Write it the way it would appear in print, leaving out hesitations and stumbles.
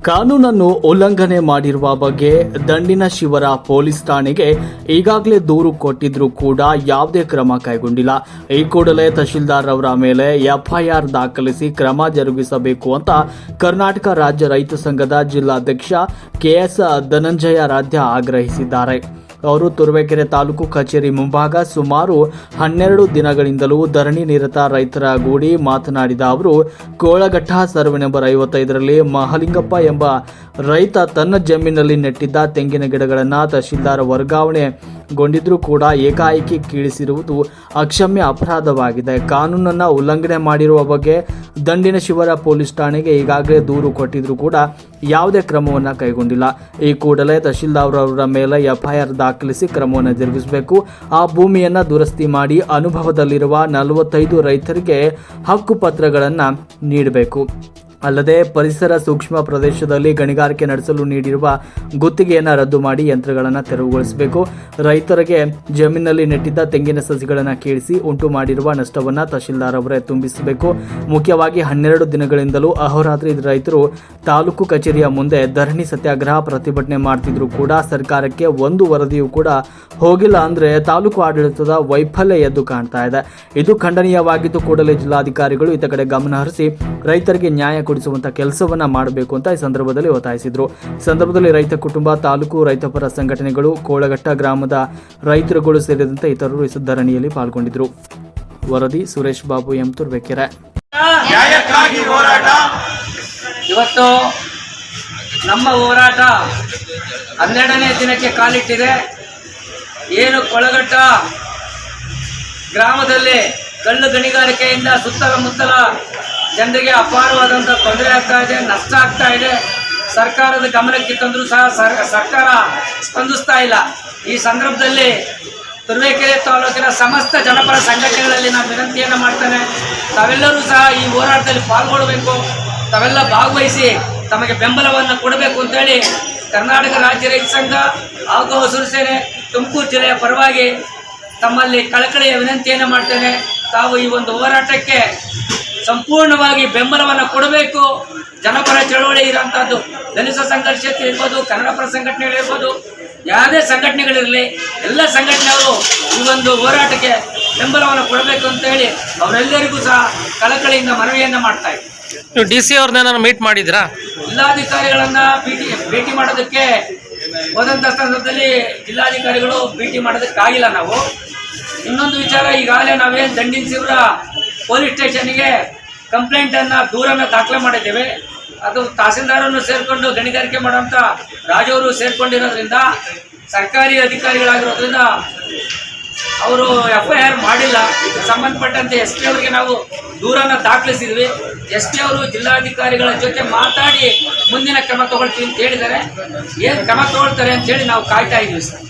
ಕಾನೂನನ್ನು ಉಲ್ಲಂಘನೆ ಮಾಡಿರುವ ಬಗ್ಗೆ ದಂಡಿನ ಶಿವರ ಪೊಲೀಸ್ ಠಾಣೆಗೆ ಈಗಾಗಲೇ ದೂರು ಕೊಟ್ಟಿದ್ರೂ ಕೂಡ ಯಾವುದೇ ಕ್ರಮ ಕೈಗೊಂಡಿಲ್ಲ. ಈ ಕೂಡಲೇ ತಹಶೀಲ್ದಾರ್ ಅವರ ಮೇಲೆ ಎಫ್ಐಆರ್ ದಾಖಲಿಸಿ ಕ್ರಮ ಜರುಗಿಸಬೇಕು ಅಂತ ಕರ್ನಾಟಕ ರಾಜ್ಯ ರೈತ ಸಂಘದ ಜಿಲ್ಲಾಧ್ಯಕ್ಷ ಕೆಎಸ್ ಧನಂಜಯರಾಧ್ಯ ಆಗ್ರಹಿಸಿದ್ದಾರೆ. ಅವರು ತುರುವೇಕೆರೆ ತಾಲೂಕು ಕಚೇರಿ ಮುಂಭಾಗ ಸುಮಾರು 12 ದಿನಗಳಿಂದಲೂ ಧರಣಿ ನಿರತ ರೈತರ ಗೂಡಿ ಮಾತನಾಡಿದ ಅವರು, ಕೋಳಘಟ್ಟ ಸರ್ವೆ ನಂಬರ್ 55ರಲ್ಲಿ ಮಹಲಿಂಗಪ್ಪ ಎಂಬ ರೈತ ತನ್ನ ಜಮೀನಿನಲ್ಲಿ ನೆಟ್ಟಿದ್ದ ತೆಂಗಿನ ಗಿಡಗಳನ್ನು ತಹಶೀಲ್ದಾರ್ ವರ್ಗಾವಣೆಗೊಂಡಿದ್ರೂ ಕೂಡ ಏಕಾಏಕಿ ಕೀಳಿಸಿರುವುದು ಅಕ್ಷಮ್ಯ ಅಪರಾಧವಾಗಿದೆ. ಕಾನೂನನ್ನು ಉಲ್ಲಂಘನೆ ಮಾಡಿರುವ ಬಗ್ಗೆ ದಂಡಿನ ಶಿವರ ಪೊಲೀಸ್ ಠಾಣೆಗೆ ಈಗಾಗಲೇ ದೂರು ಕೊಟ್ಟಿದ್ರೂ ಕೂಡ ಯಾವುದೇ ಕ್ರಮವನ್ನು ಕೈಗೊಂಡಿಲ್ಲ. ಈ ಕೂಡಲೇ ತಹಶೀಲ್ದಾರ್ ಅವರ ಮೇಲೆ ಎಫ್ಐಆರ್ ದಾಖಲಿಸಿ ಕ್ರಮವನ್ನು ಜರುಗಿಸಬೇಕು. ಆ ಭೂಮಿಯನ್ನು ದುರಸ್ತಿ ಮಾಡಿ ಅನುಭವದಲ್ಲಿರುವ 45 ರೈತರಿಗೆ ಹಕ್ಕುಪತ್ರಗಳನ್ನು ನೀಡಬೇಕು. ಅಲ್ಲದೆ ಪರಿಸರ ಸೂಕ್ಷ್ಮ ಪ್ರದೇಶದಲ್ಲಿ ಗಣಿಗಾರಿಕೆ ನಡೆಸಲು ನೀಡಿರುವ ಗುತ್ತಿಗೆಯನ್ನು ರದ್ದು ಮಾಡಿ ಯಂತ್ರಗಳನ್ನು ತೆರವುಗೊಳಿಸಬೇಕು. ರೈತರಿಗೆ ಜಮೀನಿನಲ್ಲಿ ನೆಟ್ಟಿದ್ದ ತೆಂಗಿನ ಸಸಿಗಳನ್ನು ಕೀಳಿಸಿ ಉಂಟು ಮಾಡಿರುವ ನಷ್ಟವನ್ನು ತಹಶೀಲ್ದಾರ್ ಅವರೇ ತುಂಬಿಸಬೇಕು. ಮುಖ್ಯವಾಗಿ 12 ದಿನಗಳಿಂದಲೂ ಅಹೋರಾತ್ರಿ ರೈತರು ತಾಲೂಕು ಕಚೇರಿಯ ಮುಂದೆ ಧರಣಿ ಸತ್ಯಾಗ್ರಹ ಪ್ರತಿಭಟನೆ ಮಾಡ್ತಿದ್ರು ಕೂಡ ಸರ್ಕಾರಕ್ಕೆ ಒಂದು ವರದಿಯೂ ಕೂಡ ಹೋಗಿಲ್ಲ ಅಂದ್ರೆ ತಾಲೂಕು ಆಡಳಿತದ ವೈಫಲ್ಯ ಎದ್ದು ಕಾಣ್ತಾ ಇದೆ. ಇದು ಖಂಡನೀಯವಾಗಿದ್ದು ಕೂಡಲೇ ಜಿಲ್ಲಾಧಿಕಾರಿಗಳು ಇತ್ತ ಕಡೆ ಗಮನ ಹರಿಸಿ ರೈತರಿಗೆ ನ್ಯಾಯ ಕೊಡಿಸುವಂತ ಕೆಲಸವನ್ನ ಮಾಡಬೇಕು ಅಂತ ಈ ಸಂದರ್ಭದಲ್ಲಿ ಒತ್ತಾಯಿಸಿದ್ರು. ಈ ಸಂದರ್ಭದಲ್ಲಿ ರೈತ ಕುಟುಂಬ, ತಾಲೂಕು ರೈತಪರ ಸಂಘಟನೆಗಳು, ಕೋಳಘಟ್ಟ ಗ್ರಾಮದ ರೈತರುಗಳು ಸೇರಿದಂತೆ ಇತರರು ಈ ಧರಣಿಯಲ್ಲಿ ಪಾಲ್ಗೊಂಡಿದ್ರು. ವರದಿ ಸುರೇಶ್ ಬಾಬು ಎಂ ತುರುವೇಕೆರೆ. ಇವತ್ತು ನಮ್ಮ ಹೋರಾಟ 12ನೇ ದಿನಕ್ಕೆ ಕಾಲಿಟ್ಟಿದೆ. ಏನು ಕೋಳಘಟ್ಟ ಗ್ರಾಮದಲ್ಲಿ ಕಲ್ಲು ಗಣಿಗಾರಿಕೆಯಿಂದ ಸುತ್ತಮುತ್ತಲ ಜನರಿಗೆ ಅಪಾರವಾದಂಥ ತೊಂದರೆ ಆಗ್ತಾ ಇದೆ, ನಷ್ಟ ಆಗ್ತಾ ಇದೆ. ಸರ್ಕಾರದ ಗಮನಕ್ಕೆ ತಂದರೂ ಸಹ ಸರ್ಕಾರ ಸ್ಪಂದಿಸ್ತಾ ಇಲ್ಲ. ಈ ಸಂದರ್ಭದಲ್ಲಿ ತುರುವೇಕೆರೆ ತಾಲೂಕಿನ ಸಮಸ್ತ ಜನಪರ ಸಂಘಟನೆಗಳಲ್ಲಿ ನಾನು ವಿನಂತಿಯನ್ನು ಮಾಡ್ತೇನೆ, ತಾವೆಲ್ಲರೂ ಸಹ ಈ ಹೋರಾಟದಲ್ಲಿ ಪಾಲ್ಗೊಳ್ಳಬೇಕು, ತಾವೆಲ್ಲ ಭಾಗವಹಿಸಿ ತಮಗೆ ಬೆಂಬಲವನ್ನು ಕೊಡಬೇಕು ಅಂತೇಳಿ ಕರ್ನಾಟಕ ರಾಜ್ಯ ರೈತ ಸಂಘ ಹಾಗೂ ಹಸಿರು ಸೇನೆ ತುಮಕೂರು ಜಿಲ್ಲೆಯ ಪರವಾಗಿ ತಮ್ಮಲ್ಲಿ ಕಳಕಳಿಯ ವಿನಂತಿಯನ್ನು ಮಾಡ್ತೇನೆ. ತಾವು ಈ ಒಂದು ಹೋರಾಟಕ್ಕೆ ಸಂಪೂರ್ಣವಾಗಿ ಬೆಂಬಲವನ್ನು ಕೊಡಬೇಕು. ಜನಪರ ಚಳವಳಿ ಇರೋಂಥದ್ದು ದಲಿತ ಸಂಘರ್ಷ ಇರ್ಬೋದು, ಕನ್ನಡಪರ ಸಂಘಟನೆಗಳಿರ್ಬೋದು, ಯಾವುದೇ ಸಂಘಟನೆಗಳಿರಲಿ, ಎಲ್ಲ ಸಂಘಟನೆಯವರು ಈ ಒಂದು ಹೋರಾಟಕ್ಕೆ ಬೆಂಬಲವನ್ನು ಕೊಡಬೇಕು ಅಂತ ಹೇಳಿ ಅವರೆಲ್ಲರಿಗೂ ಸಹ ಕಳಕಳಿಯಿಂದ ಮನವಿಯನ್ನು ಮಾಡ್ತಾ ಇದ್ದಾರೆ. ನೀವು DC ಅವ್ರನ್ನ ಮೀಟ್ ಮಾಡಿದ್ರಾ? ಜಿಲ್ಲಾಧಿಕಾರಿಗಳನ್ನ ಭೇಟಿ ಮಾಡೋದಕ್ಕೆ ಹೋದಂಥ ಸಂದರ್ಭದಲ್ಲಿ ಜಿಲ್ಲಾಧಿಕಾರಿಗಳು ಭೇಟಿ ಮಾಡೋದಕ್ಕಾಗಿಲ್ಲ. ನಾವು ಇನ್ನೊಂದು ವಿಚಾರ, ಈಗಾಗಲೇ ನಾವೇನು ದಂಡಿನ ಶಿವರ ಪೊಲೀಸ್ ಸ್ಟೇಷನ್ಗೆ ಕಂಪ್ಲೇಂಟನ್ನು ದೂರನ್ನು ದಾಖಲೆ ಮಾಡಿದ್ದೇವೆ. ಅದು ತಹಸೀಲ್ದಾರನ್ನು ಸೇರಿಕೊಂಡು ಗಣಿಗಾರಿಕೆ ಮಾಡೋಂಥ ರಾಜವರು ಸೇರಿಕೊಂಡಿರೋದ್ರಿಂದ ಸರ್ಕಾರಿ ಅಧಿಕಾರಿಗಳಾಗಿರೋದ್ರಿಂದ ಅವರು FIR ಮಾಡಿಲ್ಲ. ಇದಕ್ಕೆ ಸಂಬಂಧಪಟ್ಟಂತೆ SP ಅವರಿಗೆ ನಾವು ದೂರನ್ನು ದಾಖಲಿಸಿದ್ವಿ. SP ಅವರು ಜಿಲ್ಲಾಧಿಕಾರಿಗಳ ಜೊತೆ ಮಾತಾಡಿ ಮುಂದಿನ ಕ್ರಮ ತಗೊಳ್ತೀವಿ ಅಂತ ಹೇಳಿದ್ದಾರೆ. ಏನು ಕ್ರಮ ತಗೊಳ್ತಾರೆ ಅಂತೇಳಿ ನಾವು ಕಾಯ್ತಾ ಇದ್ವಿ ಸರ್.